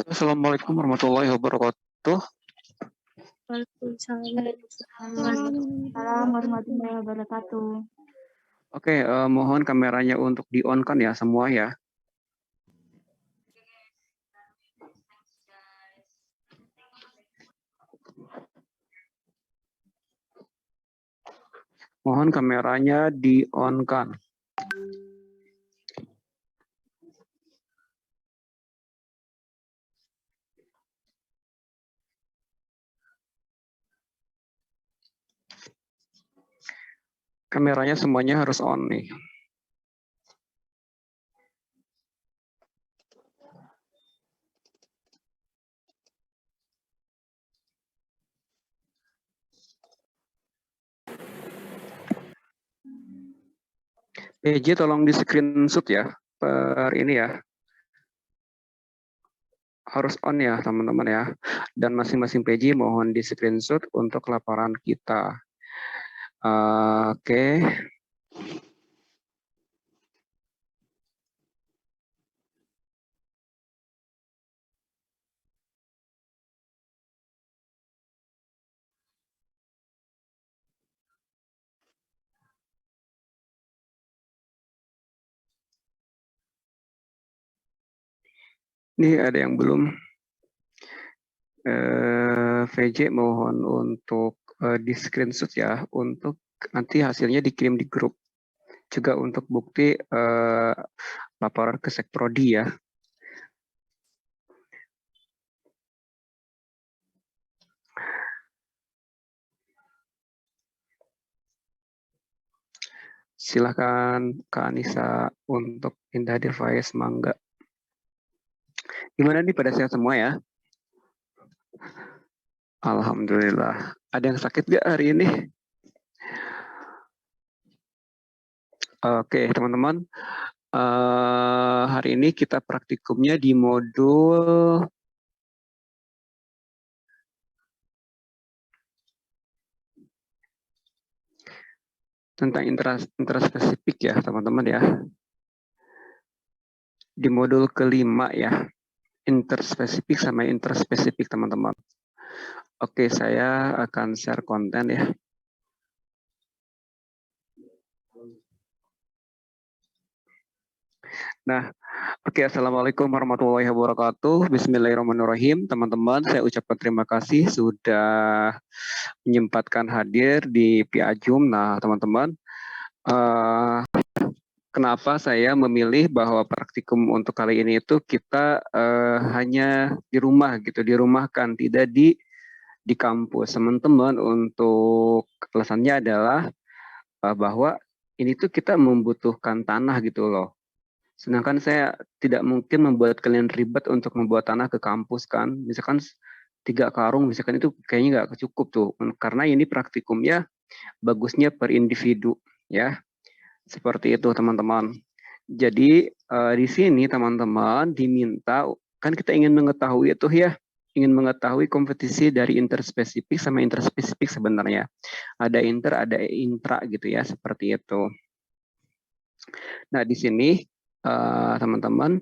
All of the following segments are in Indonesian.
Assalamualaikum warahmatullahi wabarakatuh. Waalaikumsalam warahmatullahi wabarakatuh. Oke, mohon kameranya untuk di-on-kan ya semua ya. Mohon kameranya di-on-kan. Kameranya semuanya harus on nih. PJ tolong di screenshot ya per ini ya. Harus on ya teman-teman ya. Dan masing-masing PJ mohon di screenshot untuk laporan kita. Oke. Ini ada yang belum. VJ mohon untuk di screenshot ya, untuk nanti hasilnya dikirim di grup. Juga untuk bukti laporan ke Sekprodi ya. Silakan Kak Anissa untuk pindah device, mangga. Gimana nih, pada sehat semua ya? Alhamdulillah. Ada yang sakit nggak hari ini? Oke, teman-teman. Hari ini kita praktikumnya di modul tentang interspesifik ya, teman-teman ya. Di modul kelima ya, interspesifik sama interspesifik, teman-teman. Oke, saya akan share konten ya. Nah, oke, assalamualaikum warahmatullahi wabarakatuh. Bismillahirrahmanirrahim, teman-teman. Saya ucapkan terima kasih sudah menyempatkan hadir di Piajum. Nah, teman-teman, kenapa saya memilih bahwa praktikum untuk kali ini itu kita hanya di rumah gitu, dirumahkan, tidak di kampus. Teman-teman, untuk alasannya adalah bahwa ini tuh kita membutuhkan tanah gitu loh. Sedangkan saya tidak mungkin membuat kalian ribet untuk membuat tanah ke kampus kan. Misalkan 3 karung, misalkan itu kayaknya nggak cukup tuh. Karena ini praktikumnya bagusnya per individu ya. Seperti itu teman-teman. Jadi di sini teman-teman diminta, kan kita ingin mengetahui itu ya, ingin mengetahui kompetisi dari interspesifik sama interspesifik sebenarnya. Ada inter, ada intra gitu ya, seperti itu. Nah, di sini teman-teman,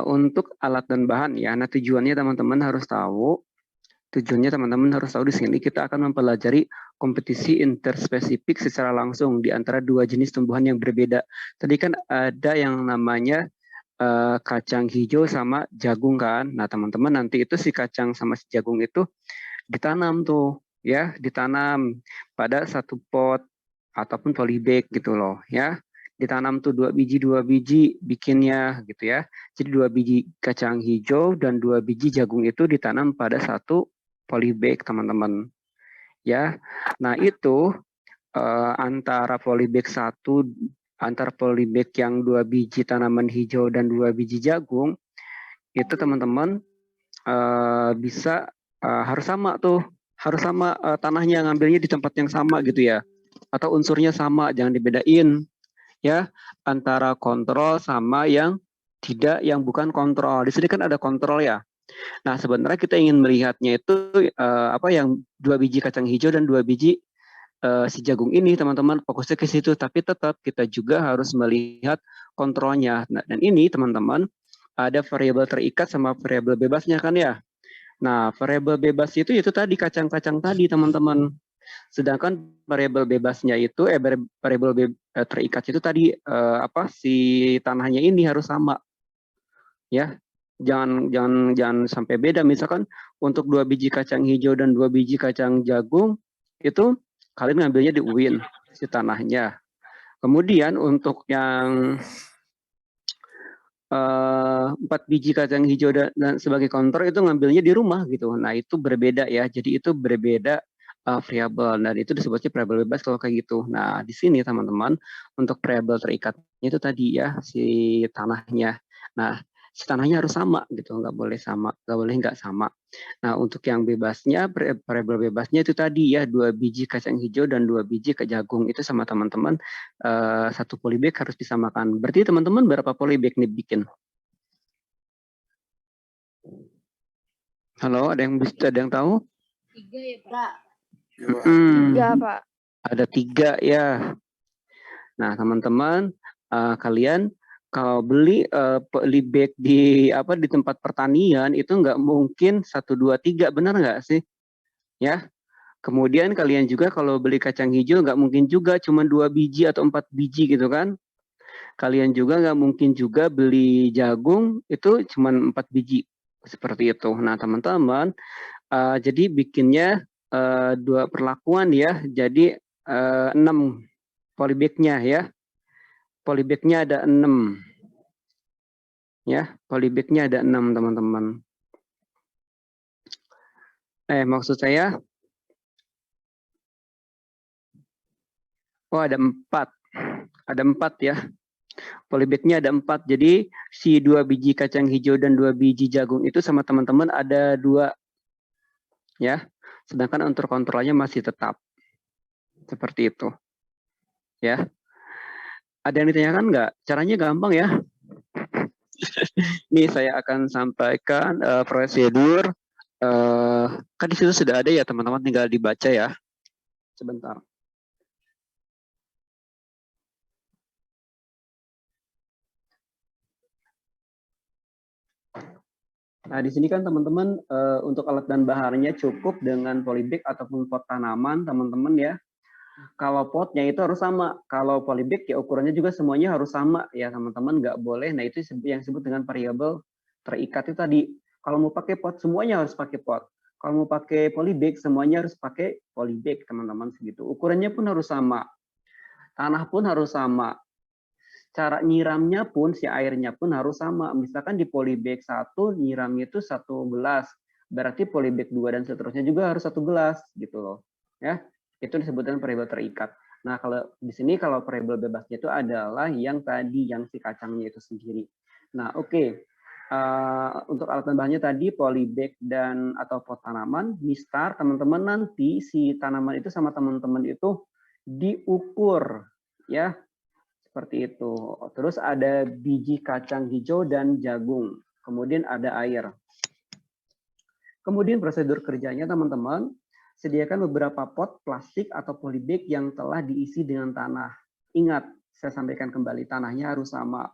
untuk alat dan bahan ya. Nah, tujuannya teman-teman harus tahu Tujuannya teman-teman harus tahu di sini kita akan mempelajari kompetisi interspesifik secara langsung di antara dua jenis tumbuhan yang berbeda. Tadi kan ada yang namanya kacang hijau sama jagung kan. Nah, teman-teman nanti itu si kacang sama si jagung itu ditanam tuh, ya, ditanam pada satu pot ataupun polybag gitu loh, ya. Ditanam tuh dua biji bikinnya gitu ya. Jadi 2 biji kacang hijau dan 2 biji jagung itu ditanam pada satu polybag teman-teman, ya. Nah itu antara polybag satu, antara polybag yang 2 biji tanaman hijau dan 2 biji jagung itu teman-teman bisa harus sama tuh, harus sama tanahnya, ngambilnya di tempat yang sama gitu ya, atau unsurnya sama, jangan dibedain ya antara kontrol sama yang tidak, yang bukan kontrol. Di sini kan ada kontrol ya. Nah, sebenarnya kita ingin melihatnya itu yang 2 biji kacang hijau dan 2 biji si jagung ini, teman-teman, fokusnya ke situ. Tapi tetap kita juga harus melihat kontrolnya. Nah, dan ini teman-teman ada variabel terikat sama variabel bebasnya kan ya. Nah, variabel bebas itu tadi kacang-kacang tadi teman-teman. Sedangkan variabel bebasnya itu variabel terikat itu tadi si tanahnya ini harus sama. Ya, jangan sampai beda. Misalkan untuk 2 biji kacang hijau dan 2 biji kacang jagung itu kalian ngambilnya di UIN si tanahnya. Kemudian untuk yang 4 biji kacang hijau dan sebagai kontor itu ngambilnya di rumah gitu. Nah itu berbeda ya. Jadi itu berbeda variabel dan itu disebutnya variabel bebas kalau kayak gitu. Nah di sini teman-teman untuk variabel terikatnya itu tadi ya si tanahnya. Nah si tanahnya harus sama gitu, nggak boleh nggak sama. Nah untuk yang bebasnya, variabel bebasnya itu tadi ya 2 biji kacang hijau dan 2 biji jagung itu sama teman-teman satu polybag harus disamakan. Berarti teman-teman berapa polybag nih bikin? Halo, ada yang tahu? 3 ya Pak. 3 Pak. Ada 3 ya. Nah teman-teman kalian kalau beli polybag di tempat pertanian itu nggak mungkin 1, 2, 3, benar nggak sih? Ya. Kemudian kalian juga kalau beli kacang hijau nggak mungkin juga cuma 2 biji atau 4 biji gitu kan? Kalian juga nggak mungkin juga beli jagung itu cuma 4 biji seperti itu. Nah teman-teman, jadi bikinnya 2 perlakuan ya. Jadi 6 polybagnya ya. Polybagnya ada 6 ya. Polybagnya ada 6 teman-teman. Maksud saya, ada 4. Ada 4 ya. Polybagnya ada 4. Jadi si 2 biji kacang hijau dan 2 biji jagung itu sama teman-teman ada 2 ya. Sedangkan untuk kontrolnya masih tetap seperti itu. Ya. Ada yang ditanyakan nggak? Caranya gampang ya. Ini saya akan sampaikan prosedur. Kan di situ sudah ada ya teman-teman, tinggal dibaca ya. Sebentar. Nah, di sini kan teman-teman untuk alat dan bahannya cukup dengan polybag ataupun pot tanaman, teman-teman ya. Kalau potnya itu harus sama. Kalau polybag ya ukurannya juga semuanya harus sama ya, teman-teman. Nggak boleh. Nah, itu yang disebut dengan variabel terikat itu tadi. Kalau mau pakai pot, semuanya harus pakai pot. Kalau mau pakai polybag, semuanya harus pakai polybag, teman-teman, segitu. Ukurannya pun harus sama. Tanah pun harus sama. Cara nyiramnya pun, si airnya pun harus sama. Misalkan di polybag 1, nyiramnya itu 1 gelas. Berarti polybag 2 dan seterusnya juga harus 1 gelas, gitu loh. Ya, itu disebutkan variabel terikat. Nah, kalau di sini kalau variabel bebasnya itu adalah yang tadi, yang si kacangnya itu sendiri. Nah, oke. Untuk alat dan bahannya tadi polybag dan atau pot tanaman, mistar, teman-teman nanti si tanaman itu sama teman-teman itu diukur, ya. Seperti itu. Terus ada biji kacang hijau dan jagung. Kemudian ada air. Kemudian prosedur kerjanya teman-teman, sediakan beberapa pot plastik atau polybag yang telah diisi dengan tanah. Ingat, saya sampaikan kembali, tanahnya harus sama.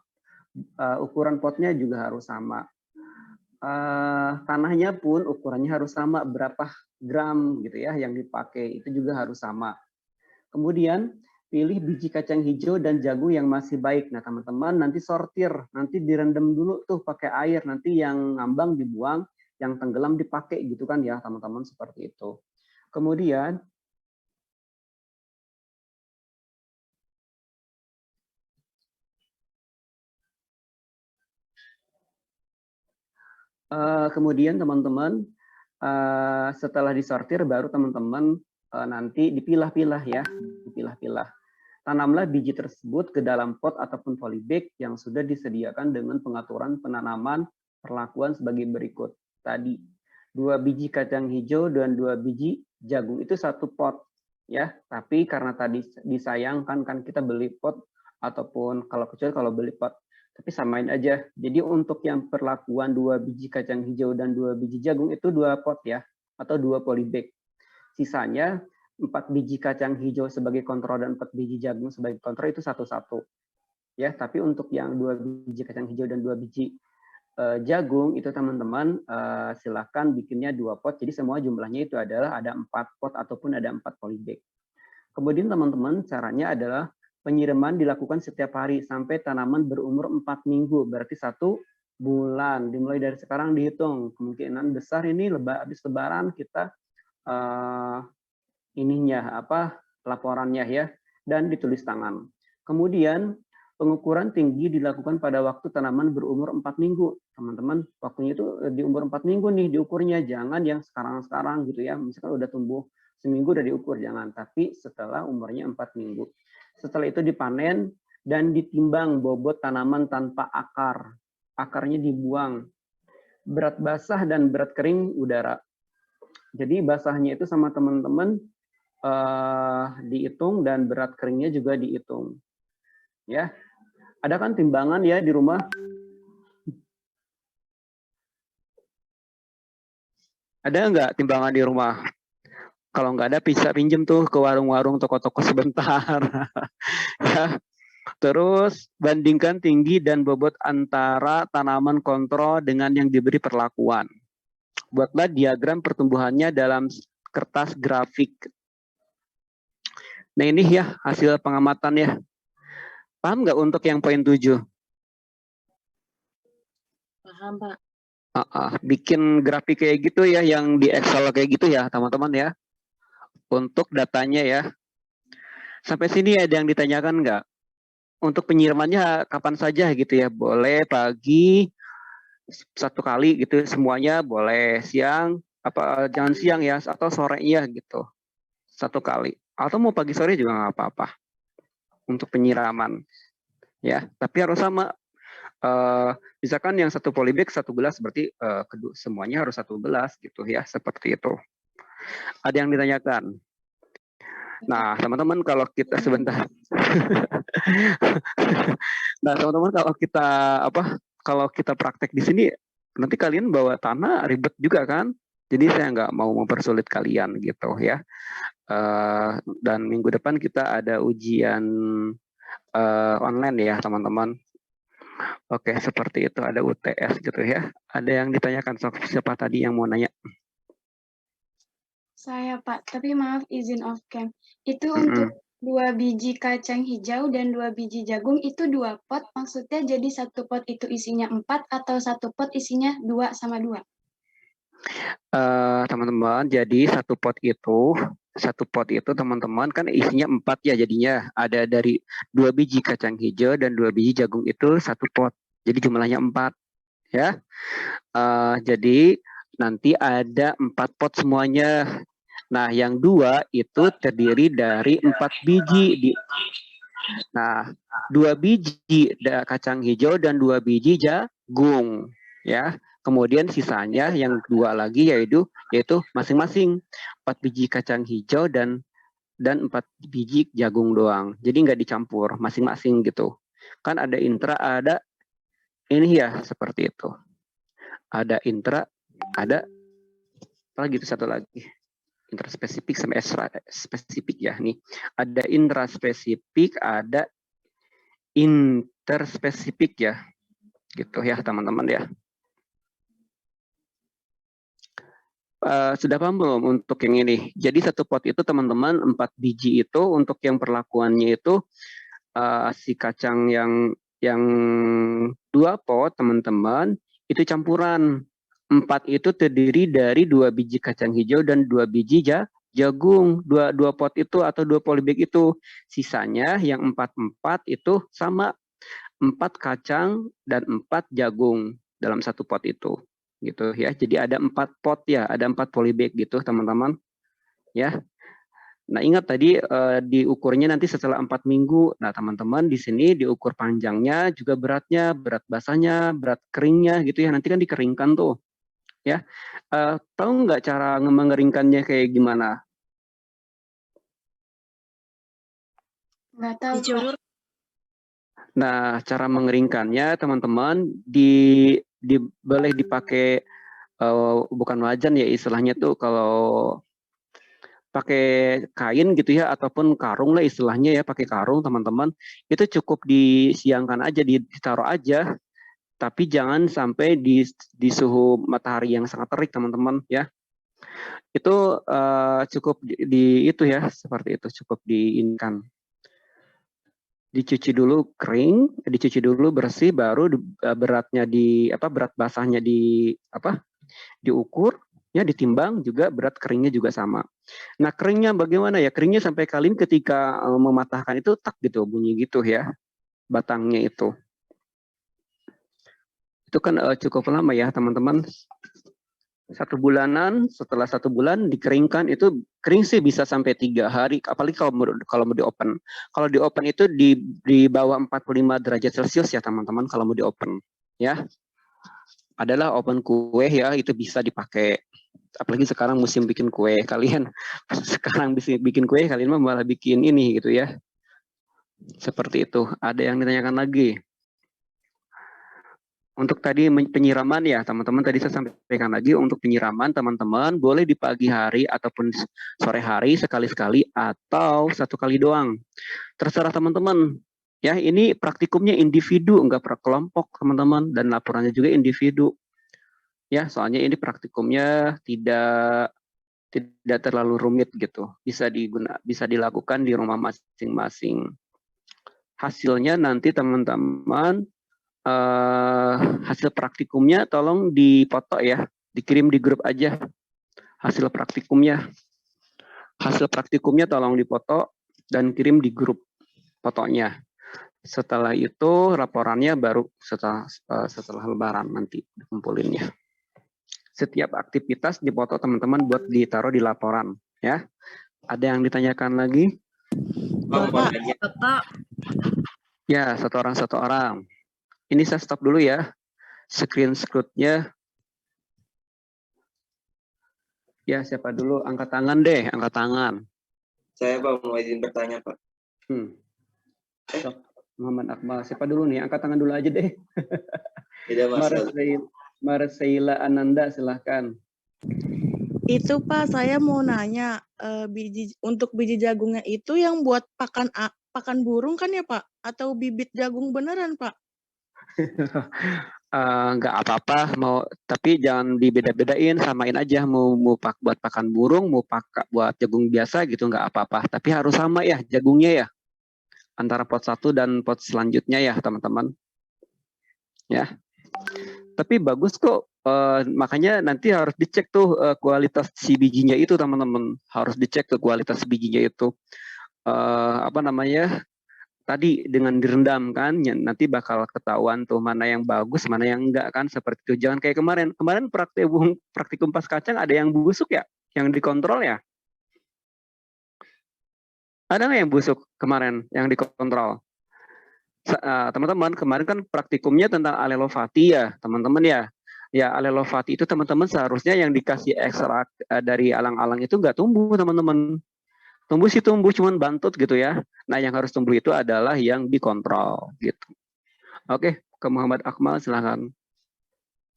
Ukuran potnya juga harus sama. tanahnya pun ukurannya harus sama, berapa gram gitu ya yang dipakai, itu juga harus sama. Kemudian pilih biji kacang hijau dan jagung yang masih baik. Nah teman-teman nanti sortir, nanti direndam dulu tuh pakai air, nanti yang ngambang dibuang, yang tenggelam dipakai gitu kan ya teman-teman, seperti itu. Kemudian teman-teman setelah disortir baru teman-teman nanti dipilah-pilah ya, dipilah-pilah. Tanamlah biji tersebut ke dalam pot ataupun polybag yang sudah disediakan dengan pengaturan penanaman perlakuan sebagai berikut. Tadi 2 biji kacang hijau dan 2 biji jagung itu satu pot ya. Tapi karena tadi disayangkan kan kita beli pot ataupun kecuali kalau beli pot, tapi samain aja. Jadi untuk yang perlakuan 2 biji kacang hijau dan 2 biji jagung itu 2 pot ya, atau 2 polybag. Sisanya 4 biji kacang hijau sebagai kontrol dan 4 biji jagung sebagai kontrol itu satu-satu. Ya, tapi untuk yang 2 biji kacang hijau dan 2 biji jagung itu teman-teman silakan bikinnya 2 pot. Jadi semua jumlahnya itu adalah ada 4 pot ataupun ada 4 polybag. Kemudian teman-teman caranya adalah penyiraman dilakukan setiap hari sampai tanaman berumur 4 minggu, berarti 1 bulan. Dimulai dari sekarang dihitung. Kemungkinan besar ini habis lebaran kita laporannya ya, dan ditulis tangan. Kemudian pengukuran tinggi dilakukan pada waktu tanaman berumur 4 minggu. Teman-teman, waktunya itu di umur 4 minggu nih diukurnya, jangan yang sekarang-sekarang gitu ya. Misalkan udah tumbuh seminggu udah diukur, jangan, tapi setelah umurnya 4 minggu. Setelah itu dipanen dan ditimbang bobot tanaman tanpa akar. Akarnya dibuang. Berat basah dan berat kering udara. Jadi basahnya itu sama teman-teman dihitung dan berat keringnya juga dihitung. Ya, ada kan timbangan ya di rumah? Ada nggak timbangan di rumah? Kalau nggak ada bisa pinjem tuh ke warung-warung, toko-toko sebentar. Ya. Terus bandingkan tinggi dan bobot antara tanaman kontrol dengan yang diberi perlakuan. Buatlah diagram pertumbuhannya dalam kertas grafik. Nah ini ya hasil pengamatan ya. Paham nggak untuk yang poin 7? Paham, Pak. Bikin grafik kayak gitu ya, yang di Excel kayak gitu ya teman-teman ya. Untuk datanya ya. Sampai sini ada yang ditanyakan nggak? Untuk penyiramannya kapan saja gitu ya. Boleh pagi 1 kali gitu semuanya, boleh siang, jangan siang ya, atau sorenya gitu 1 kali. Atau mau pagi sore juga nggak apa-apa untuk penyiraman ya. Tapi harus sama. Misalkan yang 1 polybag 1 gelas, berarti semuanya harus 1 gelas gitu ya, seperti itu. Ada yang ditanyakan? Nah, teman-teman kalau kita sebentar. Nah, teman-teman kalau kita praktek di sini, nanti kalian bawa tanah ribet juga kan? Jadi saya nggak mau mempersulit kalian gitu ya. Dan minggu depan kita ada ujian online ya, teman-teman. Oke, seperti itu, ada UTS gitu ya. Ada yang ditanyakan, siapa tadi yang mau nanya? Saya, Pak, tapi maaf izin off cam. Itu untuk 2 biji kacang hijau dan 2 biji jagung itu 2 pot, maksudnya jadi 1 pot itu isinya 4 atau 1 pot isinya 2 sama 2? Teman-teman, jadi 1 pot itu teman-teman kan isinya 4 ya jadinya. Ada dari 2 biji kacang hijau dan 2 biji jagung itu 1 pot. Jadi jumlahnya 4 ya. Jadi nanti ada 4 pot semuanya. Nah, yang 2 itu terdiri dari 4 biji. Nah, 2 biji kacang hijau dan 2 biji jagung ya. Kemudian sisanya yang 2 lagi yaitu masing-masing 4 biji kacang hijau dan 4 biji jagung doang. Jadi nggak dicampur, masing-masing gitu. Kan ada intra, ada ini ya, seperti itu. Ada intra, ada apa lagi itu, satu lagi. Intraspesifik sama extra spesifik ya nih. Ada intraspesifik, ada interspesifik ya. Gitu ya, teman-teman ya. sudah paham belum untuk yang ini? Jadi satu pot itu teman-teman 4 biji itu untuk yang perlakuannya itu si kacang yang 2 pot teman-teman itu campuran. 4 itu terdiri dari 2 biji kacang hijau dan 2 biji jagung. 2 pot itu atau 2 polybag itu. Sisanya yang 4 itu sama 4 kacang dan 4 jagung dalam satu pot itu. Gitu ya. Jadi ada 4 pot ya, ada 4 polybag gitu teman-teman. Ya. Nah, ingat tadi diukurnya nanti setelah 4 minggu. Nah, teman-teman di sini diukur panjangnya, juga beratnya, berat basahnya, berat keringnya gitu ya. Nanti kan dikeringkan tuh. Ya. Tahu nggak cara mengeringkannya kayak gimana? Nggak tahu, Pak. Nah, cara mengeringkannya teman-teman boleh dipakai bukan wajan ya istilahnya tuh kalau pakai kain gitu ya ataupun karung lah istilahnya ya, pakai karung teman-teman, itu cukup disiangkan aja, ditaruh aja, tapi jangan sampai di suhu matahari yang sangat terik teman-teman ya. Itu cukup itu ya, seperti itu, cukup diinkan. Dicuci dulu kering, dicuci dulu bersih, baru beratnya berat basahnya diukur ya, ditimbang, juga berat keringnya juga sama. Nah, keringnya bagaimana ya? Keringnya sampai kalian ketika mematahkan itu tak gitu bunyi gitu ya, batangnya itu. Itu kan cukup lama ya teman-teman. 1 bulanan, setelah 1 bulan dikeringkan, itu kering sih bisa sampai 3 hari, apalagi kalau mau di open. Kalau di open itu di bawah 45 derajat Celcius ya teman-teman kalau mau di open ya. Adalah oven kue ya, itu bisa dipakai. Apalagi sekarang musim bikin kue, kalian sekarang bisa bikin kue, kalian malah bikin ini gitu ya. Seperti itu. Ada yang ditanyakan lagi? Untuk tadi penyiraman ya teman-teman, tadi saya sampaikan lagi, untuk penyiraman teman-teman boleh di pagi hari ataupun sore hari sekali-sekali atau 1 kali doang. Terserah teman-teman. Ya, ini praktikumnya individu, enggak per kelompok teman-teman, dan laporannya juga individu. Ya, soalnya ini praktikumnya tidak terlalu rumit gitu. Bisa dilakukan di rumah masing-masing. Hasilnya nanti teman-teman hasil praktikumnya tolong dipoto ya, dikirim di grup aja hasil praktikumnya. Hasil praktikumnya tolong dipoto dan kirim di grup fotonya. Setelah itu laporannya baru setelah lebaran nanti kumpulinnya. Setiap aktivitas dipoto teman-teman buat ditaruh di laporan ya. Ada yang ditanyakan lagi? Bapak. Ya, satu orang. Ini saya stop dulu ya. Screenshotnya. Ya, siapa dulu? Angkat tangan deh, angkat tangan. Saya Pak, mau izin bertanya Pak. Muhammad Akmal. Siapa dulu nih? Angkat tangan dulu aja deh. Tidak masalah. Marseila Ananda, silahkan. Itu Pak, saya mau nanya, untuk biji jagungnya itu yang buat pakan burung kan ya Pak? Atau bibit jagung beneran Pak? Nggak apa-apa, tapi jangan dibeda-bedain, samain aja, mau buat pakan burung, mau buat jagung biasa gitu, nggak apa-apa. Tapi harus sama ya jagungnya ya, antara pot 1 dan pot selanjutnya ya teman-teman. Ya, tapi bagus kok. Makanya nanti harus dicek tuh kualitas si bijinya itu teman-teman, harus dicek ke kualitas bijinya itu. Tadi dengan direndam kan, nanti bakal ketahuan tuh mana yang bagus, mana yang enggak kan, seperti itu. Jangan kayak kemarin praktikum pas kacang ada yang busuk ya, yang dikontrol ya. Ada nggak yang busuk kemarin yang dikontrol? Teman-teman, kemarin kan praktikumnya tentang alelofati ya, teman-teman ya. Ya, alelofati itu teman-teman seharusnya yang dikasih ekstrak dari alang-alang itu nggak tumbuh teman-teman. Tumbuh sih tumbuh, cuman bantut gitu ya. Nah, yang harus tumbuh itu adalah yang dikontrol gitu. Oke, ke Muhammad Akmal silahkan.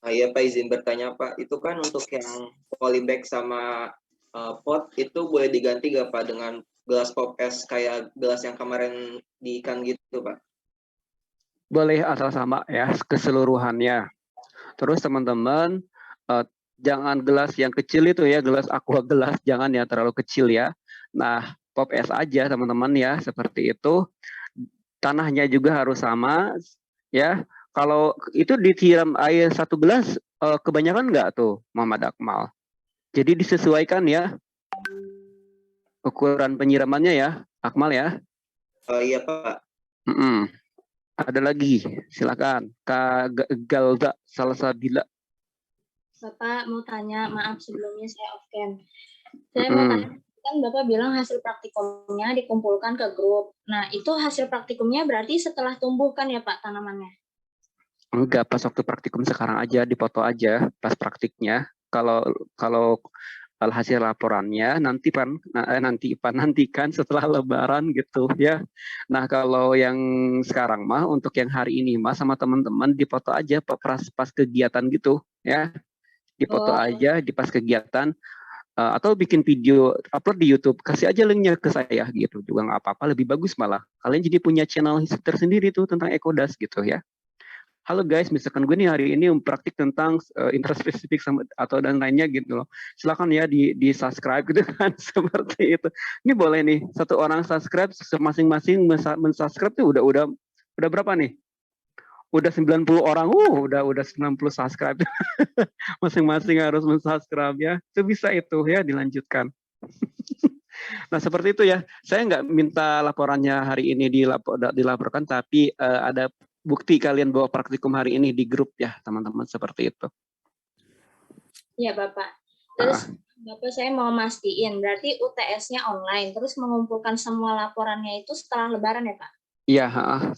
Iya Pak, izin bertanya Pak. Itu kan untuk yang polybag sama pot itu boleh diganti gak Pak dengan gelas pop es kayak gelas yang kemarin di ikan gitu Pak? Boleh asal sama ya keseluruhannya. Terus teman-teman Jangan gelas yang kecil itu ya, gelas aqua gelas, jangan ya terlalu kecil ya. Nah, pop es aja teman-teman ya, seperti itu. Tanahnya juga harus sama ya. Kalau itu disiram air 1 gelas, kebanyakan nggak tuh Muhammad Akmal? Jadi disesuaikan ya ukuran penyiramannya ya, Akmal ya. Iya Pak. Ada lagi, silakan Kak Galda Salsabila. Bapak mau tanya, maaf sebelumnya saya off cam. Saya mau tanya, kan Bapak bilang hasil praktikumnya dikumpulkan ke grup. Nah, itu hasil praktikumnya berarti setelah tumbuh kan ya Pak tanamannya? Enggak, pas waktu praktikum sekarang aja, dipoto aja pas praktiknya. Kalau hasil laporannya nantikan setelah Lebaran gitu ya. Nah kalau yang sekarang mah untuk yang hari ini mah sama teman-teman dipoto aja pas kegiatan gitu ya. Dipoto aja di pas kegiatan atau bikin video upload di YouTube, kasih aja linknya ke saya gitu juga nggak apa-apa, lebih bagus malah kalian jadi punya channel tersendiri tuh tentang Ekodas gitu ya. Halo guys, misalkan gue nih hari ini praktik tentang intraspesifik atau dan lainnya gitu loh, silakan ya di subscribe gitu kan seperti itu. Ini boleh nih satu orang subscribe, masing-masing mensubscribe tuh udah berapa nih? Udah 90 orang, udah 90 subscribe. Masing-masing harus mensubscribe ya. Itu bisa itu ya dilanjutkan. Nah seperti itu ya. Saya nggak minta laporannya hari ini dilaporkan, tapi ada bukti kalian bawa praktikum hari ini di grup ya teman-teman, seperti itu. Iya Bapak. Terus Bapak saya mau mastiin, berarti UTS-nya online, terus mengumpulkan semua laporannya itu setelah Lebaran ya Pak? Iya,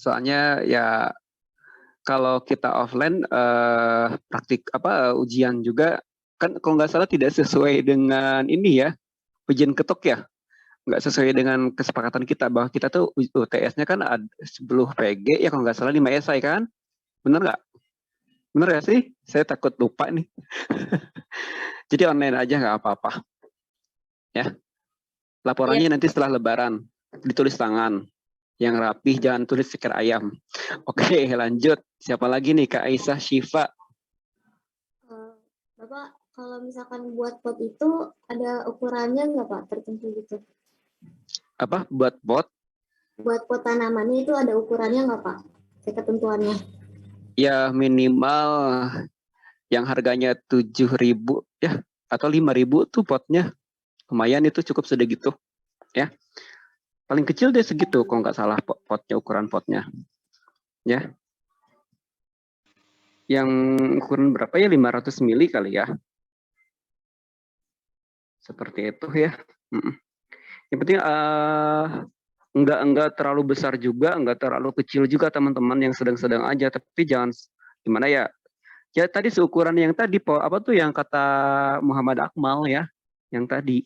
soalnya ya kalau kita offline ujian juga kan kalau nggak salah tidak sesuai dengan ini ya, ujian ketok ya, nggak sesuai dengan kesepakatan kita bahwa kita tuh UTS-nya kan ada 10 PG ya kalau nggak salah 5 esai kan, bener nggak? Bener ya sih? Saya takut lupa nih. Jadi online aja nggak apa-apa ya. Laporannya nanti setelah Lebaran ditulis tangan yang rapih, jangan tulis stiker ayam. Oke, lanjut. Siapa lagi nih? Kak Aisyah Syifa. Bapak, kalau misalkan buat pot itu ada ukurannya nggak Pak, tertentu gitu? Apa? Buat pot? Buat pot tanamannya itu ada ukurannya nggak Pak? Kayak ketentuannya? Ya minimal yang harganya 7.000 ya atau 5.000 tuh potnya. Lumayan itu, cukup segitu ya. Paling kecil deh segitu kalau nggak salah potnya, ukuran potnya ya. Yang ukuran berapa ya, 500 mili kali ya, seperti itu ya. Yang penting enggak terlalu besar juga, enggak terlalu kecil juga teman-teman, yang sedang-sedang aja, tapi jangan gimana ya. Ya tadi seukuran yang tadi apa tuh yang kata Muhammad Akmal ya, yang tadi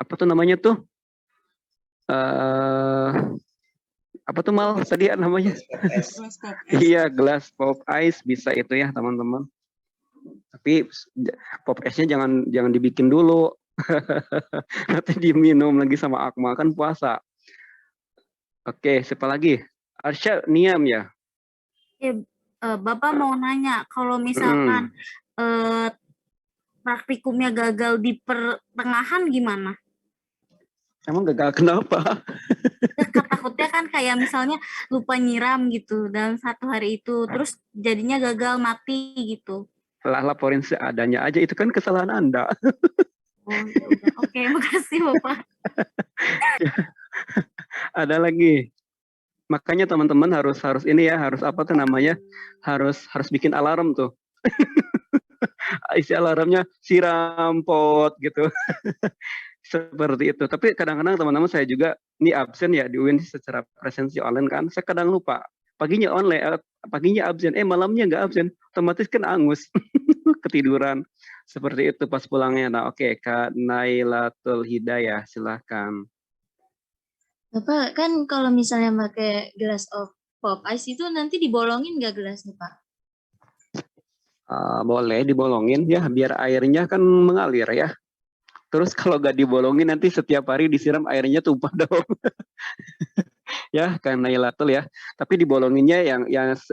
apa tuh namanya tuh? Apa tuh Mal tadi namanya? Iya, gelas pop ice bisa itu ya teman-teman. Tapi pop ice-nya jangan dibikin dulu. Nanti diminum lagi sama Akmal, kan puasa. Oke, siapa lagi? Arsya Niam ya? Bapak mau nanya, kalau misalkan praktikumnya gagal di pertengahan gimana? Emang gagal kenapa? Takutnya kan kayak misalnya lupa nyiram gitu dalam 1 hari itu, terus jadinya gagal, mati gitu. Lah laporin seadanya aja, itu kan kesalahan Anda. Oh, ya udah. Oke, makasih Bapak. Ada lagi. Makanya teman-teman harus ini ya, harus apa tuh namanya? Harus bikin alarm tuh. Isi alarmnya siram pot gitu. Seperti itu. Tapi kadang-kadang teman-teman saya juga ini absen ya di UIN secara presensi online kan, saya kadang lupa. Paginya online, paginya absen, malamnya nggak absen, otomatis kan angus, ketiduran. Seperti itu pas pulangnya. Nah oke, Kak Nailatul Hidayah, silahkan. Bapak, kan kalau misalnya pakai gelas of pop ice itu nanti dibolongin nggak gelasnya Pak? Boleh dibolongin ya, biar airnya kan mengalir ya. Terus kalau nggak dibolongin nanti setiap hari disiram airnya tumpah dong. Ya kan Nailatul ya. Tapi dibolonginnya yang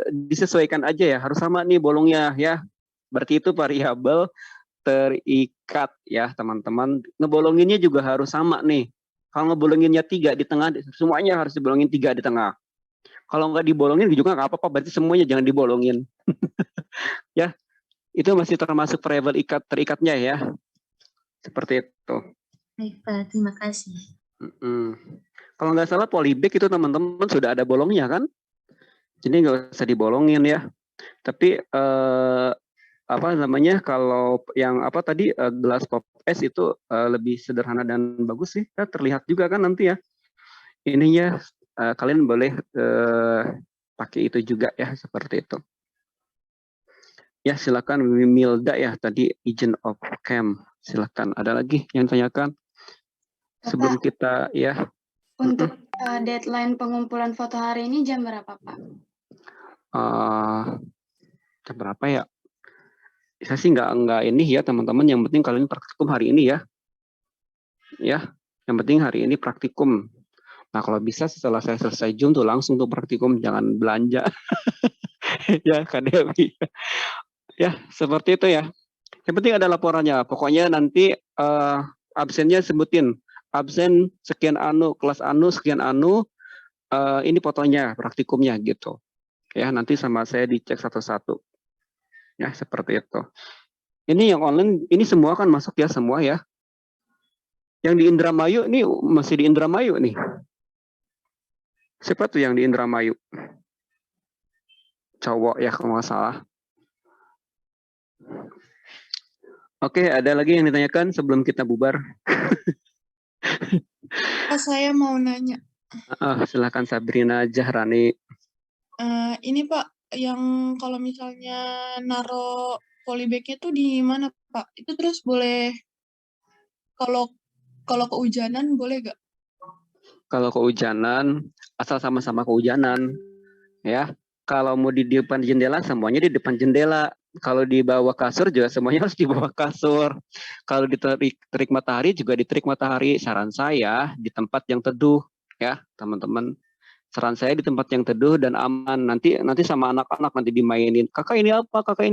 disesuaikan aja ya, harus sama nih bolongnya ya. Berarti itu variabel terikat ya teman-teman. Ngebolonginnya juga harus sama nih. Kalau ngebolonginnya 3 di tengah, semuanya harus dibolongin 3 di tengah. Kalau nggak dibolongin juga nggak apa-apa, berarti semuanya jangan dibolongin. Ya, itu masih termasuk variabel terikatnya ya. Seperti itu. Baik Pak, terima kasih. Kalau nggak salah polybag itu teman-teman sudah ada bolongnya kan? Jadi nggak usah dibolongin ya. Tapi apa namanya, kalau yang apa tadi gelas pop es itu lebih sederhana dan bagus sih. Terlihat juga kan nanti ya. Ininya kalian boleh pakai itu juga ya, seperti itu. Ya silakan Milda ya, tadi agent of camp. Silakan. Ada lagi yang tanyakan? Sebelum kita ya. Untuk deadline pengumpulan foto hari ini jam berapa, Pak? Jam berapa ya? Saya sih nggak ini ya teman-teman. Yang penting kalian praktikum hari ini ya. Ya, yang penting hari ini praktikum. Nah kalau bisa setelah saya selesai Zoom tuh langsung tuh praktikum, jangan belanja. Ya Kak Dewi. Ya seperti itu ya. Yang penting ada laporannya. Pokoknya nanti absennya sebutin. Absen sekian anu, kelas anu, sekian anu. Ini fotonya, praktikumnya gitu. Ya nanti sama saya dicek satu-satu. Ya seperti itu. Ini yang online, ini semua kan masuk ya semua ya. Yang di Indramayu ini masih di Indramayu nih. Siapa tuh yang di Indramayu? Cowok ya kalau nggak salah. Oke, ada lagi yang ditanyakan sebelum kita bubar? Saya mau nanya. Silakan Sabrina Jahrani. Ini Pak, yang kalau misalnya naro polybag-nya tuh di mana Pak? Itu terus boleh kalau kehujanan boleh nggak? Kalau kehujanan, asal sama-sama kehujanan, ya. Kalau mau di depan jendela, semuanya di depan jendela. Kalau di bawah kasur juga semuanya harus di bawah kasur. Kalau diterik matahari juga diterik matahari. Saran saya di tempat yang teduh, ya teman-teman. Saran saya di tempat yang teduh dan aman. Nanti sama anak-anak nanti dimainin. Kakak ini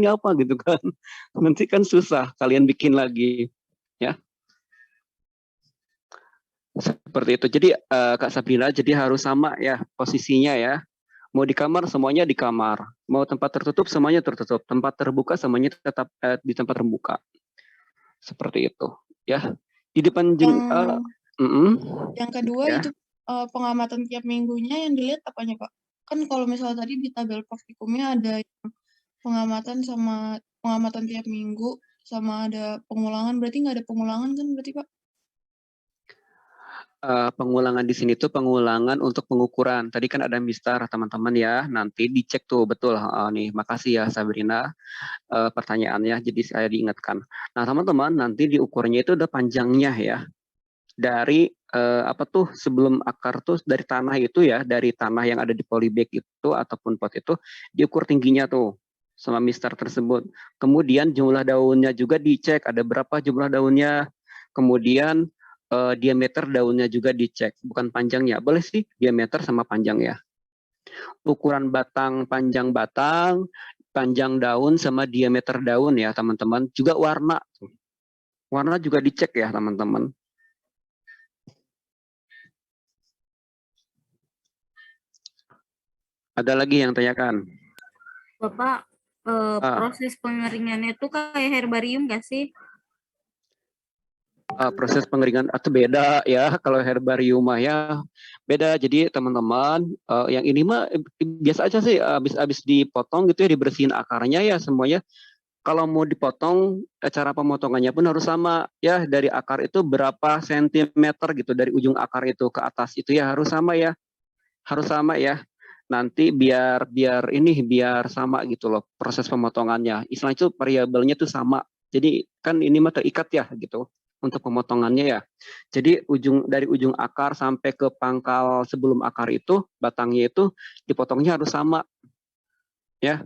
apa gitu kan. Nanti kan susah kalian bikin lagi, ya. Seperti itu. Jadi Kak Sabrina, jadi harus sama ya posisinya ya. Mau di kamar semuanya di kamar. Mau tempat tertutup semuanya tertutup. Tempat terbuka semuanya tetap di tempat terbuka. Seperti itu ya. Di depan yang kedua ya. Itu pengamatan tiap minggunya yang dilihat apanya Pak? Kan kalau misalnya tadi di tabel praktikumnya ada pengamatan sama pengamatan tiap minggu sama ada pengulangan, berarti nggak ada pengulangan kan berarti Pak? Pengulangan di sini tuh pengulangan untuk pengukuran. Tadi kan ada mistar teman-teman ya. Nanti dicek tuh betul. Nih, makasih ya Sabrina pertanyaannya. Jadi saya diingatkan. Nah teman-teman nanti diukurnya itu udah panjangnya ya. Dari apa tuh sebelum akar tuh dari tanah itu ya, dari tanah yang ada di polybag itu ataupun pot itu diukur tingginya tuh sama mistar tersebut. Kemudian jumlah daunnya juga dicek ada berapa jumlah daunnya. Kemudian diameter daunnya juga dicek, bukan panjangnya. Boleh sih diameter sama panjang ya. Ukuran batang, panjang batang, panjang daun sama diameter daun ya teman-teman. Juga warna. Warna juga dicek ya teman-teman. Ada lagi yang tanyakan? Bapak, proses pengeringannya itu kayak herbarium nggak sih? Proses pengeringan atau beda ya, kalau herbarium mah ya beda. Jadi teman-teman yang ini mah biasa aja sih, habis dipotong gitu ya, dibersihin akarnya ya semuanya. Kalau mau dipotong, cara pemotongannya pun harus sama ya, dari akar itu berapa sentimeter gitu, dari ujung akar itu ke atas itu ya harus sama ya, nanti biar sama gitu loh proses pemotongannya. Istilah itu variabelnya tuh sama, jadi kan ini mah terikat ya gitu untuk pemotongannya ya. Jadi dari ujung akar sampai ke pangkal sebelum akar itu, batangnya itu dipotongnya harus sama. Ya.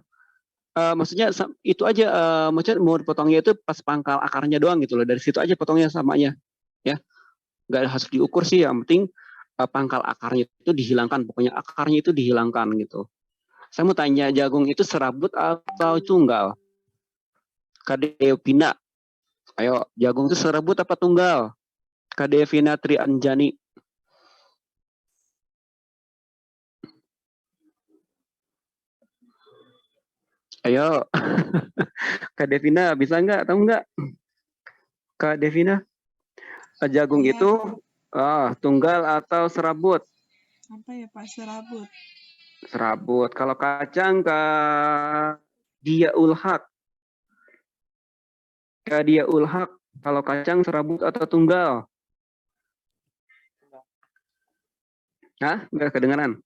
Maksudnya itu aja, maksudnya mau dipotongnya itu pas pangkal akarnya doang gitu loh. Dari situ aja potongnya samanya. Ya. Nggak harus diukur sih, yang penting pangkal akarnya itu dihilangkan, pokoknya akarnya itu dihilangkan gitu. Saya mau tanya, jagung itu serabut atau cunggal? Kak Deopina. Ayo, jagung itu serebut apa tunggal? Kak Devina Tri Anjani. Ayo, Kak Devina bisa nggak? Tahu nggak? Kak Devina, jagung Iya. itu tunggal atau serabut? Apa ya Pak? Serabut. Serabut. Kalau kacang Kak Dia Ulhak. Kak Dia Ulhak. Kalau kacang serabut atau tunggal? Hah? Nggak kedengaran?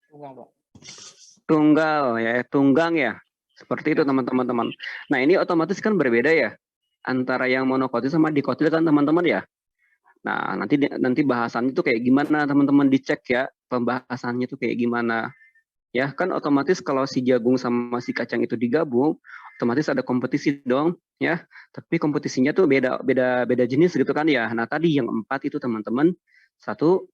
Tunggal, Pak. Tunggal ya, tunggang ya. Seperti itu teman-teman. Nah ini otomatis kan berbeda ya. Antara yang monokotil sama dikotil kan teman-teman ya. Nah nanti bahasannya itu kayak gimana teman-teman dicek ya. Pembahasannya itu kayak gimana. Ya kan otomatis kalau si jagung sama si kacang itu digabung, otomatis ada kompetisi dong ya. Tapi kompetisinya tuh beda jenis gitu kan ya. Nah tadi yang 4 itu teman-teman satu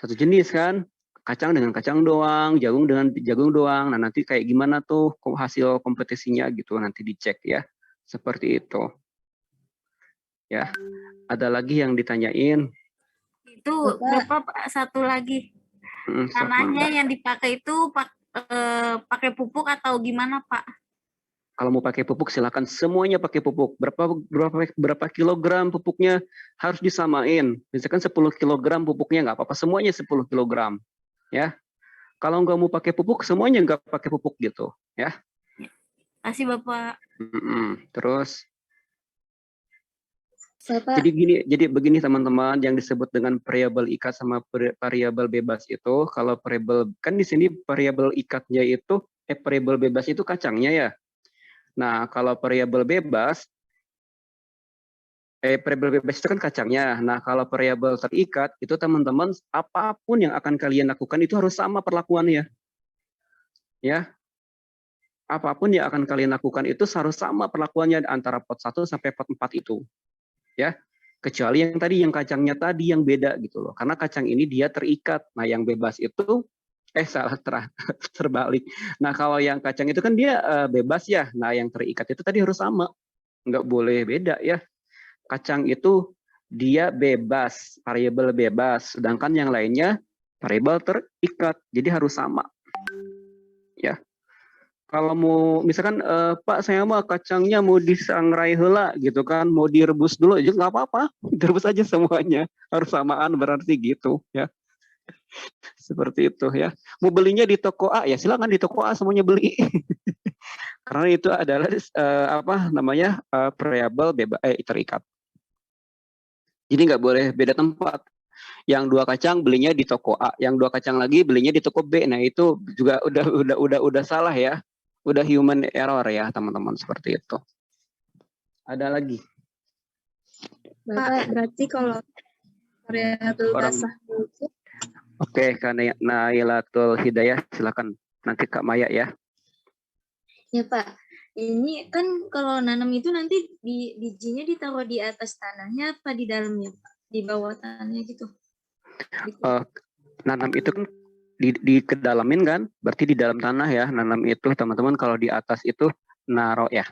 jenis kan. Kacang dengan kacang doang, jagung dengan jagung doang. Nah, nanti kayak gimana tuh hasil kompetisinya gitu nanti dicek ya. Seperti itu. Ya. Ada lagi yang ditanyain? Itu Bapak satu lagi. Tanahnya yang dipakai itu pakai pupuk atau gimana, Pak? Kalau mau pakai pupuk silakan semuanya pakai pupuk. Berapa kilogram pupuknya harus disamain. Misalkan 10 kilogram pupuknya nggak apa-apa, semuanya 10 kilogram. Ya. Kalau nggak mau pakai pupuk, semuanya nggak pakai pupuk gitu, ya. Kasih Bapak. Terus, Bapak. jadi begini teman-teman, yang disebut dengan variabel ikat sama variabel bebas itu, kalau variabel kan di sini variabel ikatnya itu, variabel bebas itu kacangnya ya. Nah, kalau variabel bebas, variabel bebas itu kan kacangnya. Nah, kalau variabel terikat itu teman-teman apapun yang akan kalian lakukan itu harus sama perlakuannya. Ya. Apapun yang akan kalian lakukan itu harus sama perlakuannya antara pot 1 sampai pot 4 itu. Ya. Kecuali yang tadi yang kacangnya tadi yang beda gitu loh. Karena kacang ini dia terikat. Nah, yang bebas itu terbalik. Nah, kalau yang kacang itu kan dia bebas ya. Nah, yang terikat itu tadi harus sama. Nggak boleh beda ya. Kacang itu dia bebas, variabel bebas, sedangkan yang lainnya variabel terikat, jadi harus sama. Ya. Kalau mau misalkan Pak saya mah kacangnya mau disangrai heula gitu kan, mau direbus dulu aja nggak apa-apa, direbus aja semuanya, harus samaan berarti gitu ya. Seperti itu ya. Mau belinya di toko A ya silakan di toko A semuanya beli. Karena itu adalah variabel bebas terikat. Jadi nggak boleh beda tempat. Yang 2 kacang belinya di toko A, yang 2 kacang lagi belinya di toko B. Nah, itu juga udah salah ya. Udah human error ya, teman-teman, seperti itu. Ada lagi? Pak, berarti kalau variabel basah itu. Oke, karena Nailatul Hidayah, silakan. Nanti Kak Maya ya. Ya Pak, ini kan kalau nanam itu nanti bijinya ditaruh di atas tanahnya apa di dalamnya Pak? Di bawah tanahnya gitu? Nanam itu kan di kedalamin kan, berarti di dalam tanah ya. Nanam itu teman-teman kalau di atas itu naro ya.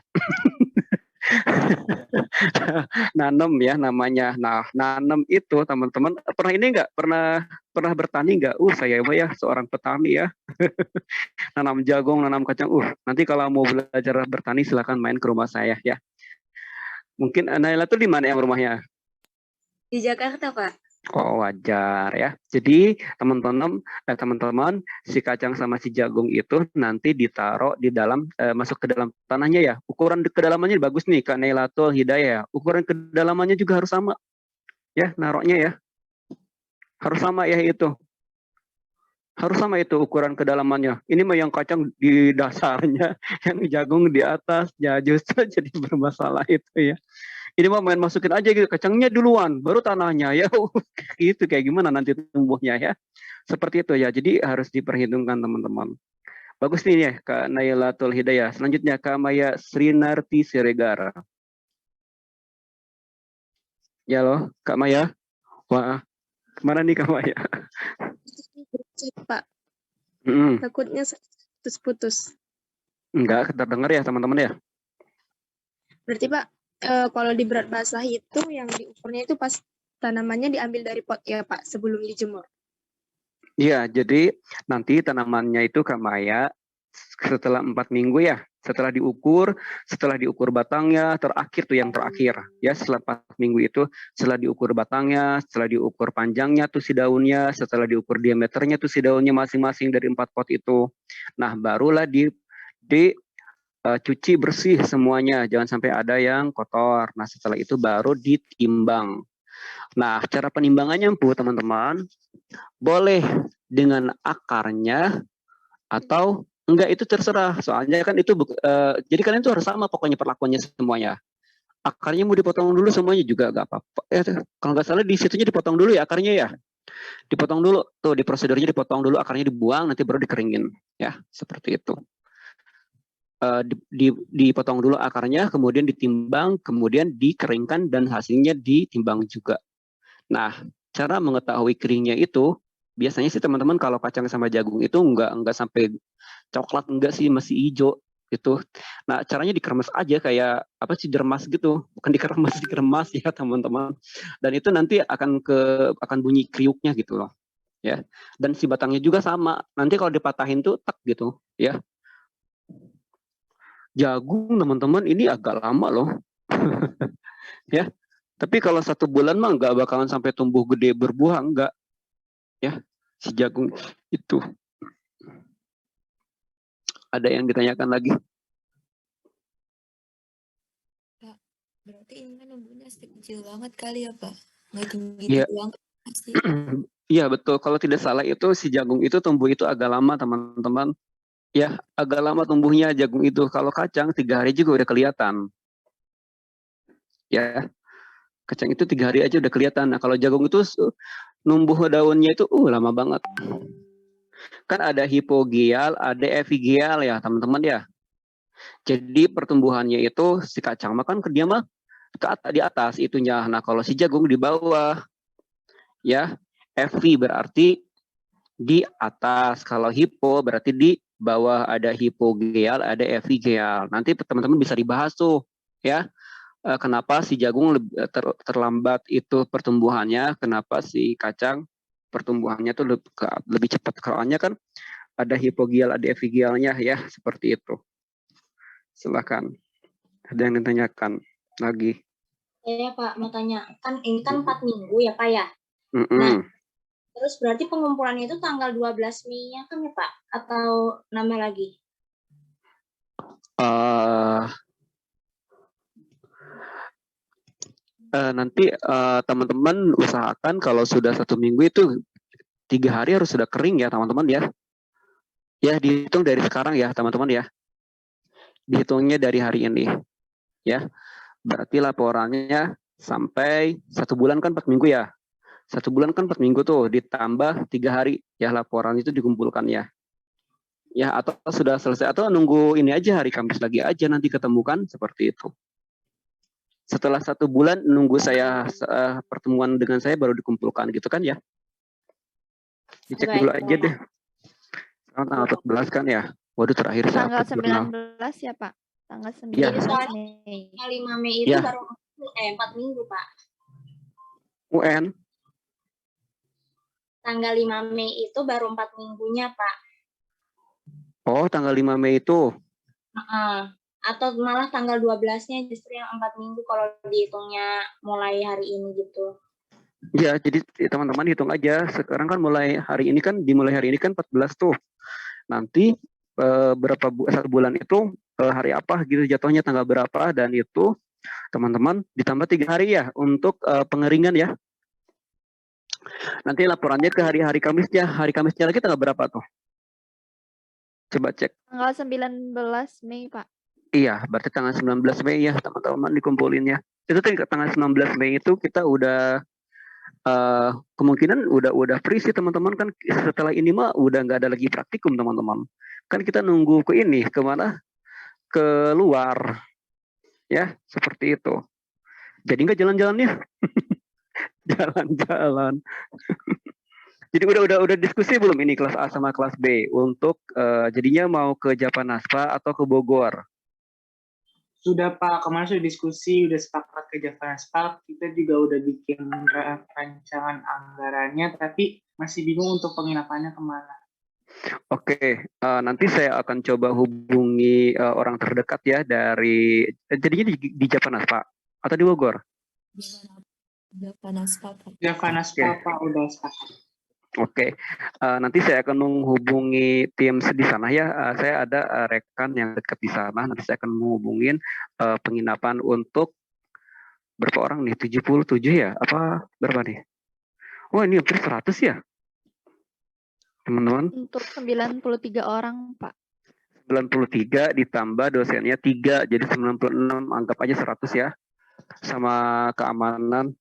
Nanam ya namanya. Nah, nanam itu teman-teman pernah ini enggak? Pernah bertani enggak? Saya ya seorang petani ya. Nanam jagung, nanam kacang. Nanti kalau mau belajar bertani silakan main ke rumah saya ya. Mungkin Naila tuh di mana yang rumahnya? Di Jakarta, Pak. Oh, wajar ya. Jadi teman-teman si kacang sama si jagung itu nanti ditaruh di dalam masuk ke dalam tanahnya ya. Ukuran kedalamannya bagus nih Kak Nailatul Hidayah. Ukuran kedalamannya juga harus sama. Ya, naruhnya ya. Harus sama ya itu. Harus sama itu ukuran kedalamannya. Ini mah yang kacang di dasarnya, yang jagung di atasnya. Justru jadi bermasalah itu ya. Ini mau main masukin aja gitu, kacangnya duluan, baru tanahnya ya. Gitu kayak gimana nanti tumbuhnya ya. Seperti itu ya. Jadi harus diperhitungkan teman-teman. Bagus nih ya Kak Nailatul Hidayah. Selanjutnya Kak Maya Srinarti Siregar. Ya loh, Kak Maya. Wah, kemana nih Kak Maya? Pak. Takutnya putus-putus. Enggak, terdengar ya teman-teman ya. Berarti Pak, kalau di berat basah itu yang diukurnya itu pas tanamannya diambil dari pot ya Pak sebelum dijemur. Iya, jadi nanti tanamannya itu Kak Maya setelah 4 minggu ya, setelah diukur batangnya, terakhir tuh yang terakhir ya, setelah 4 minggu itu, setelah diukur batangnya, setelah diukur panjangnya tuh si daunnya, setelah diukur diameternya tuh si daunnya masing-masing dari 4 pot itu. Nah, barulah cuci bersih semuanya, jangan sampai ada yang kotor. Nah, setelah itu baru ditimbang. Nah, cara penimbangannya Bu teman-teman, boleh dengan akarnya atau enggak, itu terserah. Soalnya kan itu jadi kalian itu harus sama pokoknya perlakuannya semuanya. Akarnya mau dipotong dulu semuanya juga enggak apa-apa. Kalau nggak salah di situnya dipotong dulu ya akarnya ya. Dipotong dulu tuh, di prosedurnya dipotong dulu, akarnya dibuang, nanti baru dikeringin ya, seperti itu. Dipotong dulu akarnya, kemudian ditimbang, kemudian dikeringkan dan hasilnya ditimbang juga. Nah, cara mengetahui keringnya itu biasanya sih teman-teman kalau kacang sama jagung itu enggak sampai coklat, enggak sih, masih hijau gitu. Nah, caranya dikeremas aja kayak apa sih, diremas gitu, bukan dikeremas ya teman-teman. Dan itu nanti akan bunyi kriuknya gitu loh. Ya. Dan si batangnya juga sama. Nanti kalau dipatahin tuh tek gitu, ya. Jagung teman-teman ini agak lama loh. Ya. Tapi kalau 1 bulan mah nggak bakalan sampai tumbuh gede berbuah, enggak. Ya, si jagung itu. Ada yang ditanyakan lagi? Pak, berarti ini kan numbuhnya kecil banget kali ya Pak? Nggak tinggi Iya. banget pasti. Iya betul. Kalau tidak salah itu si jagung itu tumbuh itu agak lama teman-teman. Ya, agak lama tumbuhnya jagung itu. Kalau kacang 3 hari juga udah kelihatan. Ya, kacang itu 3 hari aja udah kelihatan. Nah, kalau jagung itu numbuh daunnya itu lama banget. Kan ada hipogeal, ada epigeal ya teman-teman ya. Jadi pertumbuhannya itu si kacang makan dia mah di atas itunya. Nah, kalau si jagung di bawah. Ya, epi berarti di atas. Kalau hipo berarti di bawah, ada hipogeal, ada epigeal. Nanti teman-teman bisa dibahas tuh ya. Kenapa si jagung terlambat itu pertumbuhannya, kenapa si kacang pertumbuhannya tuh lebih cepat. Soalnya kan ada hipogeal, ada epigealnya ya, seperti itu. Silakan. Ada yang ditanyakan lagi? Ya Pak, mau tanya. Kan ini kan 4 minggu ya Pak ya? Nah, terus berarti pengumpulannya itu tanggal 12 Mei-nya kan ya Pak? Atau nama lagi? Nanti teman-teman usahakan kalau sudah 1 minggu itu 3 hari harus sudah kering ya teman-teman ya. Ya, dihitung dari sekarang ya teman-teman ya. Dihitungnya dari hari ini. Ya, berarti laporannya sampai 1 bulan kan 4 minggu ya. 1 bulan kan 4 minggu tuh, ditambah 3 hari ya laporan itu dikumpulkan ya. Ya, atau sudah selesai, atau nunggu ini aja hari Kamis lagi aja nanti ketemukan, seperti itu. Setelah 1 bulan nunggu saya pertemuan dengan saya baru dikumpulkan gitu kan ya. Dicek dulu aja deh. Tanggal 14 kan ya. Waduh, terakhir saya tanggal 19 ya Pak. Tanggal 19 ya. Mei. 5 Mei itu baru 4 minggu Pak. UN. Tanggal 5 Mei itu baru 4 minggunya Pak. Oh, tanggal 5 Mei itu. Atau malah tanggal 12-nya justru yang 4 minggu kalau dihitungnya mulai hari ini gitu. Ya, jadi teman-teman hitung aja. Sekarang kan mulai hari ini kan 14 tuh. Nanti berapa 1 bulan itu hari apa gitu jatuhnya, tanggal berapa, dan itu teman-teman ditambah 3 hari ya untuk pengeringan ya. Nanti laporannya ke hari Kamisnya. Hari Kamisnya lagi tanggal berapa tuh? Coba cek. Tanggal 19 Mei, Pak. Iya, berarti tanggal 19 Mei ya teman-teman dikumpulinnya. Itu tanggal 19 Mei itu kita udah kemungkinan udah free sih teman-teman, kan setelah ini mah udah nggak ada lagi praktikum teman-teman. Kan kita nunggu ke ini, kemana? Ke luar. Ya, seperti itu. Jadi nggak jalan-jalan ya? Jalan-jalan. Jadi udah diskusi belum ini kelas A sama kelas B untuk jadinya mau ke Japanaspa atau ke Bogor? Sudah Pak, kemarin sudah diskusi, udah sepakat ke Javanas Park, kita juga udah bikin rancangan anggarannya, tapi masih bingung untuk penginapannya kemana. Oke, nanti saya akan coba hubungi orang terdekat ya dari jadinya di Javanas Pak atau di Bogor? Javanas Pak. Javanas Park Pak udah sepakat. Oke, nanti saya akan menghubungi tim di sana ya. Saya ada rekan yang dekat di sana. Nanti saya akan menghubungin penginapan untuk berapa orang nih? 77 ya? Apa berapa nih? Wah, ini hampir 100 ya, teman-teman. Untuk 93 orang, Pak. 93 ditambah dosennya 3, jadi 96. Anggap aja 100 ya. Sama keamanan.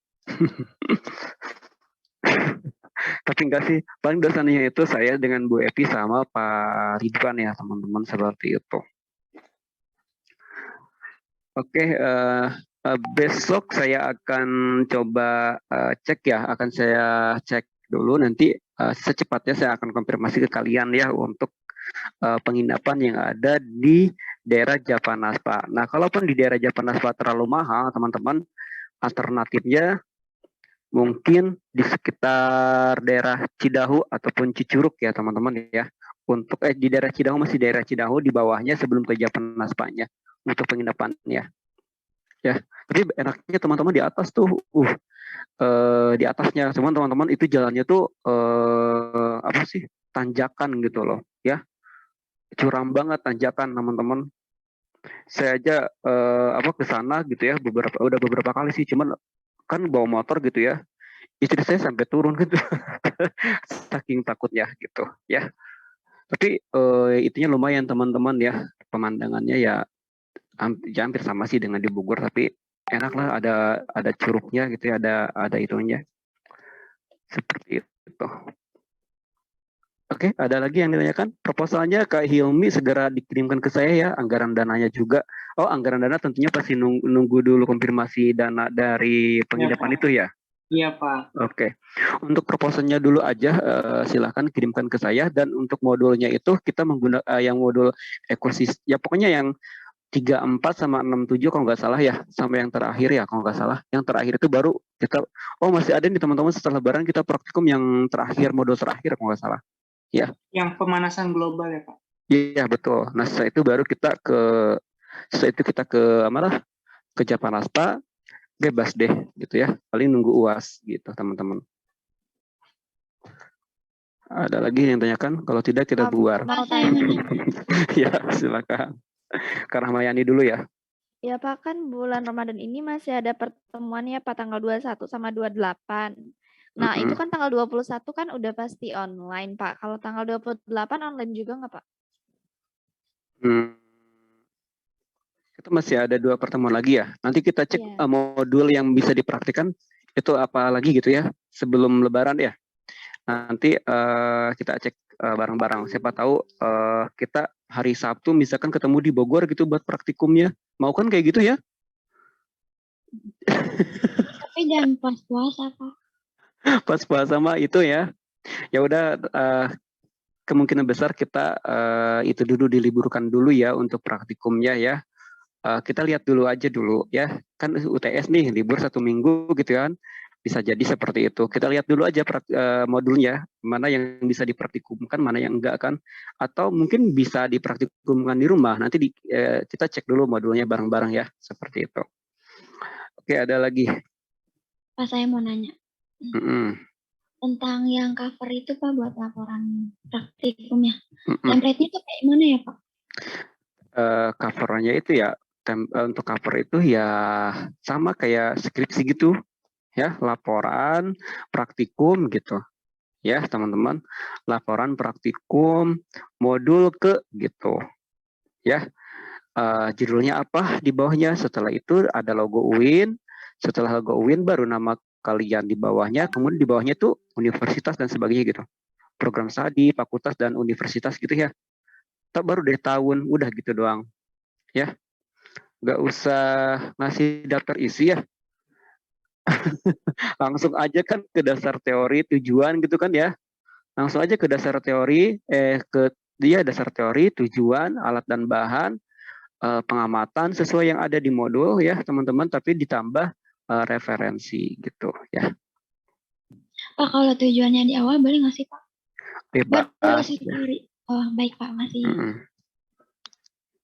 Tapi enggak sih, paling dosennya itu saya dengan Bu Epi sama Pak Ridwan ya teman-teman, seperti itu. Oke, besok saya akan coba cek ya, akan saya cek dulu nanti secepatnya saya akan konfirmasi ke kalian ya untuk penginapan yang ada di daerah Javanas Pak. Nah, kalaupun di daerah Javanas Pak terlalu mahal teman-teman, alternatifnya mungkin di sekitar daerah Cidahu ataupun Cicurug ya teman-teman ya. Untuk di daerah Cidahu, masih daerah Cidahu, di bawahnya sebelum ke Javanas Pak-nya untuk penginapannya. Ya, tapi enaknya teman-teman di atas tuh, di atasnya, cuman teman-teman itu jalannya tuh apa sih, tanjakan gitu loh, ya, curam banget tanjakan teman-teman. Saya aja ke sana gitu ya, udah beberapa kali sih, cuman kan bawa motor gitu ya, istri saya sampai turun gitu, saking takutnya gitu ya. Tapi itunya lumayan teman-teman ya, pemandangannya ya hampir sama sih dengan di Bogor, tapi enak lah, ada curugnya gitu ya, ada itunya seperti itu. Oke, ada lagi yang ditanyakan? Proposalnya Kak Hilmi segera dikirimkan ke saya ya, anggaran dananya juga. Oh, anggaran dana tentunya pasti nunggu dulu konfirmasi dana dari penginapan itu ya? Iya Pak. Oke, untuk proposalnya dulu aja silahkan kirimkan ke saya, dan untuk modulnya itu kita menggunakan yang modul ekosistem, ya pokoknya yang 34 sama 67 kalau nggak salah ya, sampai yang terakhir ya kalau nggak salah. Yang terakhir itu baru kita, masih ada nih teman-teman, setelah lebaran kita praktikum yang terakhir, modul terakhir kalau nggak salah. Ya. Yang pemanasan global ya Pak? Iya betul. Nah setelah itu baru kita ke mana? Ke Javanas Pak, bebas deh gitu ya. Paling nunggu UAS gitu teman-teman. Ada lagi yang tanyakan? Kalau tidak kita bubar. Mau tanya. Ya silakan. Kak Rahmayani dulu ya. Ya Pak, kan bulan Ramadan ini masih ada pertemuan ya Pak, tanggal 21 sama 28. Nah, itu kan tanggal 21 kan udah pasti online, Pak. Kalau tanggal 28 online juga nggak, Pak? Kita masih ada 2 pertemuan lagi ya. Nanti kita cek modul yang bisa dipraktikkan itu apa lagi gitu ya, sebelum lebaran ya. Nanti kita cek bareng-bareng. Siapa tahu kita hari Sabtu misalkan ketemu di Bogor gitu buat praktikumnya. Mau kan kayak gitu ya? Tapi jangan pas puasa, Pak. Pas puasa mah itu ya. Ya udah, kemungkinan besar kita itu dulu diliburkan dulu ya untuk praktikumnya ya. Kita lihat dulu aja dulu ya. Kan UTS nih libur 1 minggu gitu kan. Bisa jadi seperti itu. Kita lihat dulu aja modulnya, mana yang bisa dipraktikumkan, mana yang enggak kan. Atau mungkin bisa dipraktikumkan di rumah. Nanti kita cek dulu modulnya bareng-bareng ya, seperti itu. Oke, ada lagi. Pak, saya mau nanya. Tentang yang cover itu Pak, buat laporan praktikumnya. Template-nya tuh kayak mana ya Pak? Covernya itu ya, untuk cover itu ya sama kayak skripsi gitu ya, laporan praktikum gitu ya teman-teman, laporan praktikum modul ke gitu ya. Judulnya apa di bawahnya, setelah itu ada logo UIN, setelah logo UIN baru nama kalian di bawahnya, kemudian di bawahnya tuh universitas dan sebagainya gitu, program studi, fakultas dan universitas gitu ya. Baru deh tahun, udah gitu doang ya, nggak usah ngasih daftar isi ya. Langsung aja kan ke dasar teori tujuan gitu kan ya, langsung aja ke dasar teori, dasar teori tujuan alat dan bahan, pengamatan sesuai yang ada di modul ya teman-teman, tapi ditambah referensi gitu ya. Pak, kalau tujuannya di awal boleh nggak sih Pak? Bebas. Oh baik Pak, masih.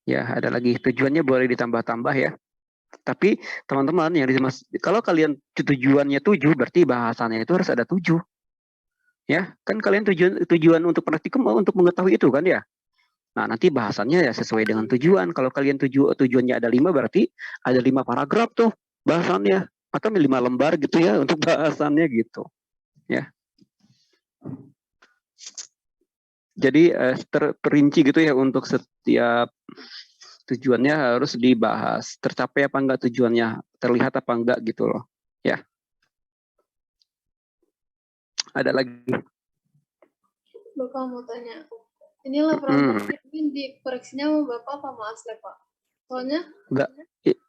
Ya, ada lagi tujuannya boleh ditambah-tambah ya. Tapi teman-teman yang kalau kalian tujuannya 7 berarti bahasannya itu harus ada 7. Ya, kan kalian tujuan untuk praktikum untuk mengetahui itu kan ya. Nah, nanti bahasannya ya sesuai dengan tujuan. Kalau kalian tujuannya ada 5 berarti ada 5 paragraf tuh bahasannya atau 5 lembar gitu ya untuk bahasannya gitu. Ya. Jadi terperinci gitu ya untuk setiap tujuannya harus dibahas. Tercapai apa enggak tujuannya, terlihat apa enggak gitu loh. Ya. Ada lagi. Bapak mau tanya. Ini laporan ini dikoreksinya sama Bapak apa sama Aslep, Pak? Soalnya enggak,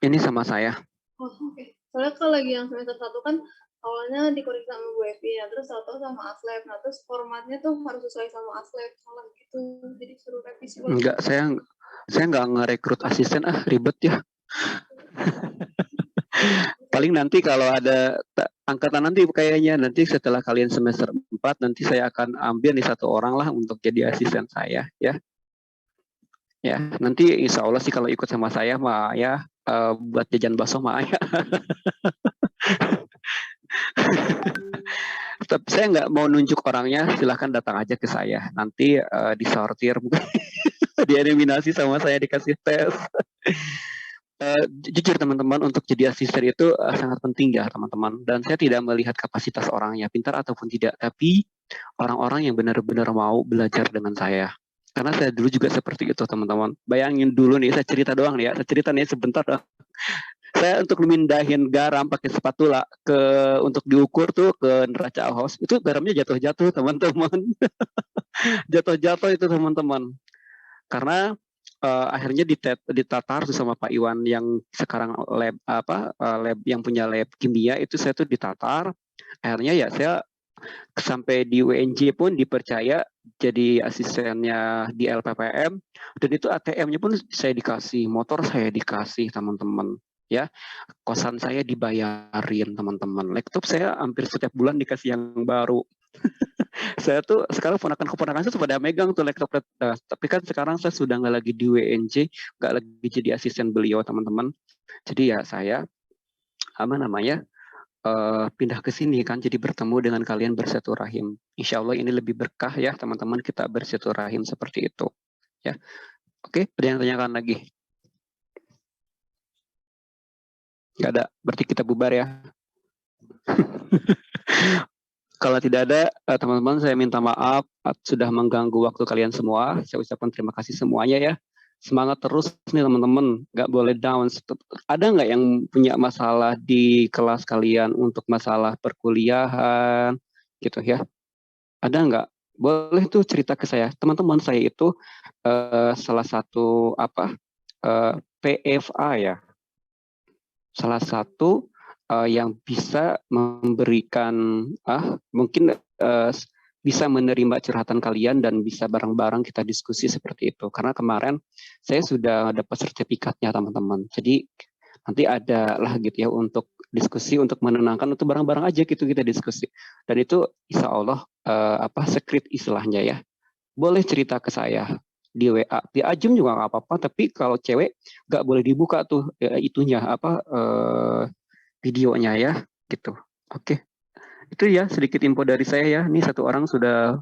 ini sama saya. Oh, oke. Soalnya kalau lagi yang semester 1 kan awalnya dikoreksi sama Bu Evi ya, terus satu sama Aslep. Nah, terus formatnya tuh harus sesuai sama Aslep, salah gitu. Jadi suruh revisi. Enggak, saya nggak ngerekrut asisten, ribet ya. Paling nanti kalau ada angkatan nanti kayaknya nanti setelah kalian semester 4 nanti saya akan ambil nih 1 orang lah untuk jadi asisten saya ya. Ya, nanti insya Allah sih kalau ikut sama saya mah ya buat jajan bakso mah ya. Tapi saya nggak mau nunjuk orangnya, silahkan datang aja ke saya. Nanti disortir, dieliminasi sama saya, dikasih tes. Jujur teman-teman, untuk jadi asisten itu sangat penting ya teman-teman. Dan saya tidak melihat kapasitas orangnya, pintar ataupun tidak. Tapi orang-orang yang benar-benar mau belajar dengan saya. Karena saya dulu juga seperti itu teman-teman. Bayangin dulu nih, saya cerita doang nih ya. Saya cerita nih sebentar doang. Saya untuk mindahin garam pakai spatula untuk diukur tuh ke neraca Alhaus, itu garamnya jatuh-jatuh teman-teman. Jatuh-jatuh itu teman-teman. Karena akhirnya ditatar tuh sama Pak Iwan yang sekarang lab yang punya lab kimia itu, saya tuh ditatar. Akhirnya ya saya sampai di UNJ pun dipercaya jadi asistennya di LPPM, dan itu ATM-nya pun saya dikasih, motor saya dikasih teman-teman. Ya, kosan saya dibayarin teman-teman. Laptop saya hampir setiap bulan dikasih yang baru. Saya tuh sekarang keponakan saya pada megang tuh laptop. Tapi kan sekarang saya sudah nggak lagi di WNJ, nggak lagi jadi asisten beliau teman-teman. Jadi ya saya pindah ke sini kan, jadi bertemu dengan kalian bersilaturahim. Insya Allah ini lebih berkah ya teman-teman, kita bersilaturahim seperti itu. Ya, oke, ada yang tanyakan lagi? Nggak ada, berarti kita bubar ya. Kalau tidak ada, teman-teman saya minta maaf sudah mengganggu waktu kalian semua. Saya ucapkan terima kasih semuanya ya. Semangat terus nih teman-teman, nggak boleh down. Ada nggak yang punya masalah di kelas kalian untuk masalah perkuliahan gitu ya? Ada nggak? Boleh tuh cerita ke saya. Teman-teman saya itu salah satu PFA ya. Salah satu yang bisa memberikan mungkin bisa menerima curhatan kalian dan bisa bareng-bareng kita diskusi seperti itu. Karena kemarin saya sudah dapat sertifikatnya teman-teman. Jadi nanti ada lah gitu ya untuk diskusi, untuk menenangkan, untuk bareng-bareng aja gitu kita diskusi. Dan itu insya Allah secret istilahnya ya. Boleh cerita ke saya di WA, di Zoom juga nggak apa-apa, tapi kalau cewek nggak boleh dibuka tuh itunya videonya ya gitu. Oke, itu ya sedikit info dari saya ya. Ini 1 orang sudah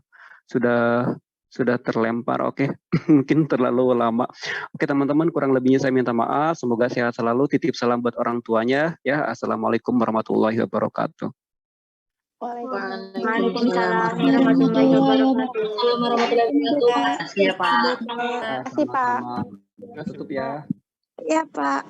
terlempar. Oke. Mungkin terlalu lama. Oke teman-teman, kurang lebihnya saya minta maaf. Semoga sehat selalu. Titip salam buat orang tuanya ya. Assalamualaikum warahmatullahi wabarakatuh. Waalaikumsalam warahmatullahi wabarakatuh. Terima kasih ya Pak. Terima kasih Pak. Tutup ya. Iya Pak.